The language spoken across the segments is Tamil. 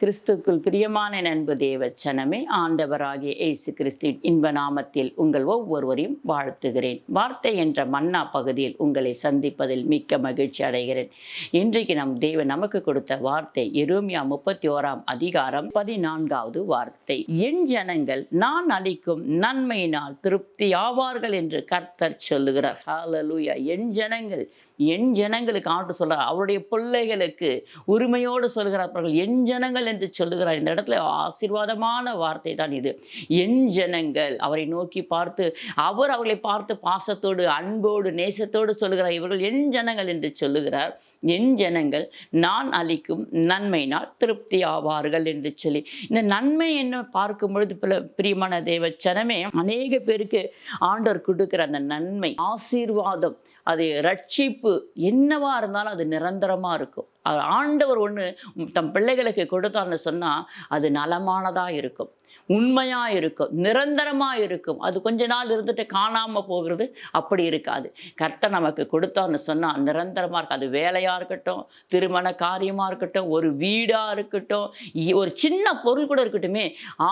கிறிஸ்துக்குள் பிரியமான அன்பு தேவச்சனமே, ஆண்டவராகிய இயேசு கிறிஸ்துவின் இன்ப நாமத்தில் உங்கள் ஒவ்வொருவரையும் வாழ்த்துகிறேன். வார்த்தை என்ற மன்னா பகுதியில் உங்களை சந்திப்பதில் மிக்க மகிழ்ச்சி அடைகிறேன். இன்றைக்கு தேவன் நமக்கு கொடுத்த வார்த்தை எரேமியா 31 14வது வார்த்தை. என் ஜனங்கள் நான் அளிக்கும் நன்மையினால் திருப்தி ஆவார்கள் என்று கர்த்தர் சொல்லுகிறார். ஹல்லேலூயா. என் ஜனங்களுக்கு ஆண்டு சொல்கிறார். அவருடைய பிள்ளைகளுக்கு உரிமையோடு சொல்கிறார்கள் என் ஜனங்கள் என்று சொல்லுகிறார். இந்த இடத்துல ஆசீர்வாதமான வார்த்தை தான் இது. என் ஜனங்கள் அவரை நோக்கி பார்த்து, அவர் அவர்களை பார்த்து பாசத்தோடு அன்போடு நேசத்தோடு சொல்லுகிறார். இவர்கள் என் ஜனங்கள் என்று சொல்லுகிறார். என் ஜனங்கள் நான் அளிக்கும் நன்மையினால் திருப்தி ஆவார்கள் என்று சொல்லி, இந்த நன்மை என்ன பார்க்கும் பொழுது பிரியமான தேவச்சனமே, அநேக பேருக்கு ஆண்டவர் கொடுக்கிற அந்த நன்மை ஆசீர்வாதம், அது ரட்சிப்பு என்னவா இருந்தாலும் அது நிரந்தரமாக இருக்கும். ஆண்டவர் ஒன்று தம் பிள்ளைகளுக்கு கொடுத்தார்னு சொன்னால் அது நலமானதாக இருக்கும், உண்மையாக இருக்கும், நிரந்தரமாக இருக்கும். அது கொஞ்ச நாள் இருந்துட்டு காணாமல் போகிறது அப்படி இருக்காது. கர்த்தர் நமக்கு கொடுத்தார்னு சொன்னால் நிரந்தரமாக இருக்கும். அது வேலையாக இருக்கட்டும், திருமண காரியமாக இருக்கட்டும், ஒரு வீடாக இருக்கட்டும், ஒரு சின்ன பொருள் கூட இருக்கட்டுமே,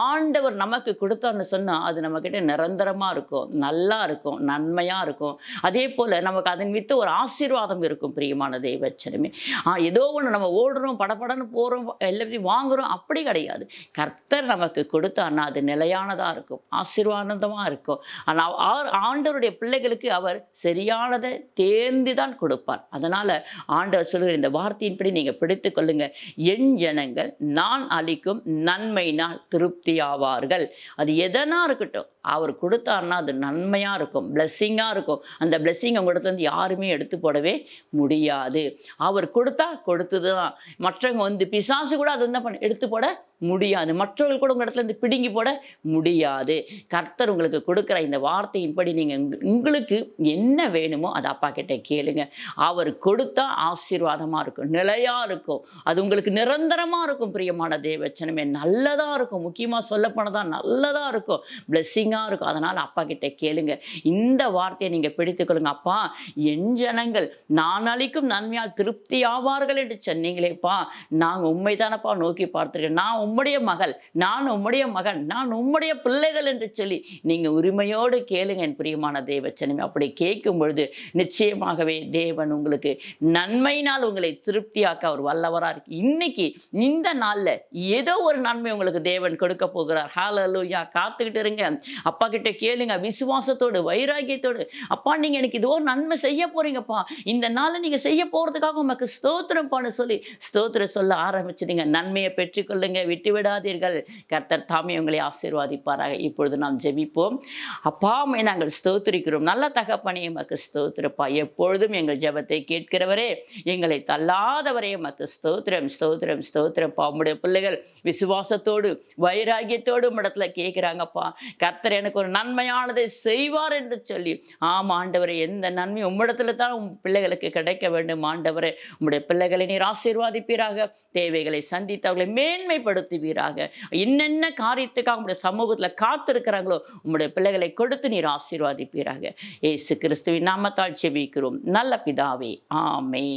ஆண்டவர் நமக்கு கொடுத்தார்னு சொன்னால் அது நம்மக்கிட்ட நிரந்தரமாக இருக்கும், நல்லா இருக்கும், நன்மையாக இருக்கும். அதே போல் நமக்கு அதன் வித்து ஒரு ஆசீர்வாதம் இருக்கும். பிரியமான தெய்வச்சனமே, ஏதோ ஒன்று நம்ம ஓடுறோம், படப்படன்னு போகிறோம், எல்லாத்தையும் வாங்குகிறோம், அப்படி கிடையாது. கர்த்தர் நமக்கு கொடுத்தார்னா அது நிலையானதாக இருக்கும், ஆசீர்வாதமாக இருக்கும். ஆனால் ஆண்டவருடைய பிள்ளைகளுக்கு அவர் சரியானதை தேர்ந்து தான் கொடுப்பார். அதனால் ஆண்டவர் சொல்கிற இந்த வார்த்தையின்படி நீங்கள் பிடித்து கொள்ளுங்க. என் ஜனங்கள் நான் அளிக்கும் நன்மையினால் திருப்தி ஆவார்கள். அது எதனா இருக்கட்டும், அவர் கொடுத்தார்னா அது நன்மையாக இருக்கும், பிளெஸ்ஸிங்காக இருக்கும். அந்த பிளெஸ்ஸிங் உங்களிடத்துல இருந்து யாருமே எடுத்து போடவே முடியாது. அவர் கொடுத்தா கொடுத்தது தான். மற்றவங்க பிசாசு கூட அது எடுத்து போட முடியாது. மற்றவர்கள் கூட உங்கள் இடத்துல இருந்து பிடுங்கி போட முடியாது. கர்த்தர் உங்களுக்கு கொடுக்குற இந்த வார்த்தையின்படி நீங்கள் உங்களுக்கு என்ன வேணுமோ அதை அப்பா கிட்ட கேளுங்க. அவர் கொடுத்தா ஆசீர்வாதமாக இருக்கும், நிலையாக இருக்கும், அது உங்களுக்கு நிரந்தரமாக இருக்கும். பிரியமான தேவச்சனமே, நல்லதாக இருக்கும். முக்கியமாக சொல்லப்போனதான் நல்லதாக இருக்கும், பிளெஸ்ஸிங்காக இருக்கும். அதனால் அப்பா கிட்ட கேளுங்க. இந்த வார்த்தையை நீங்கள் பிடித்துக்கொள்ளுங்க. அப்பா, என் ஜனங்கள் நான் அளிக்கும் நன்மையால் திருப்தி ஆவார்கள் என்று சொன்னீங்களேப்பா, நாங்கள் உண்மைதானப்பா நோக்கி பார்த்துருக்கேன். நான் உம்முடைய மகள், நான் உம்முடைய மகன், நான் உம்முடைய பிள்ளைகள் என்று சொல்லி நீங்கள் உரிமையோடு கேளுங்க என் பிரியமான தேவச்சனமே. அப்படி கேட்கும் பொழுது நிச்சயமாகவே தேவன் உங்களுக்கு நன்மையினால் உங்களை திருப்தியாக்க அவர் வல்லவராக இருக்கு. இன்னைக்கு இந்த நாளில் ஏதோ ஒரு நன்மை உங்களுக்கு தேவன் கொடுக்க போகிறார். ஹல்லேலூயா. காத்துக்கிட்டு இருங்க. அப்பா கிட்ட கேளுங்க, விசுவாசத்தோடு வைராகியத்தோடு. அப்பா, நீங்கள் எனக்கு இது ஒரு நன்மை செய்ய போறீங்கப்பா, இந்த நாளில் நீங்கள் செய்ய போகிறதுக்காக உமக்கு ஸ்தோத்திரம் பண்ண சொல்லி ஸ்தோத்திரம் சொல்ல ஆரம்பிச்சுடுங்க. நன்மையை பெற்றுக்கொள்ளுங்க, விட்டு விடாதீர்கள். கர்த்தர் தாமே உங்களை ஆசீர்வாதிப்பாராக. இப்பொழுது நாம் ஜெபிப்போம். அப்பாமை நாங்கள் ஸ்தோத்திரிக்கிறோம். நல்ல தகப்பனே, எமக்கு ஸ்தோத்திரப்பா. எப்பொழுதும் எங்கள் ஜெபத்தை கேட்கிறவரே, எங்களை தள்ளாதவரே, எமக்கு ஸ்தோத்திரம், ஸ்தோத்திரம், ஸ்தோத்திரப்பா. உம்முடைய பிள்ளைகள் விசுவாசத்தோடு வைராகியத்தோடு இடத்துல கேட்கிறாங்கப்பா. கர்த்தர் எனக்கு ஒரு நன்மையானதை செய்வார் என்று சொல்லி, ஆம் ஆண்டவரே, எந்த நன்மை உம்மிடத்துல தான் உம் பிள்ளைகளுக்கு கிடைக்க வேண்டும். ஆண்டவரே, உம்முடைய பிள்ளைகளை நீர் ஆசீர்வாதிப்பீராக, தேவைகளை சந்தித்தவர்களை மேன்மைப்படுத்துவீராக. என்னென்ன காரியத்துக்காக உங்களுடைய சமூகத்தில் காத்திருக்கிறாங்களோ உங்களுடைய பிள்ளைகளை கொடுத்து நீர் ஆசீர்வாதிப்பீராக. இயேசு கிறிஸ்துவின் நாமத்தால் ஜெபிக்கிறோம் நல்ல பிதாவே, ஆமென்.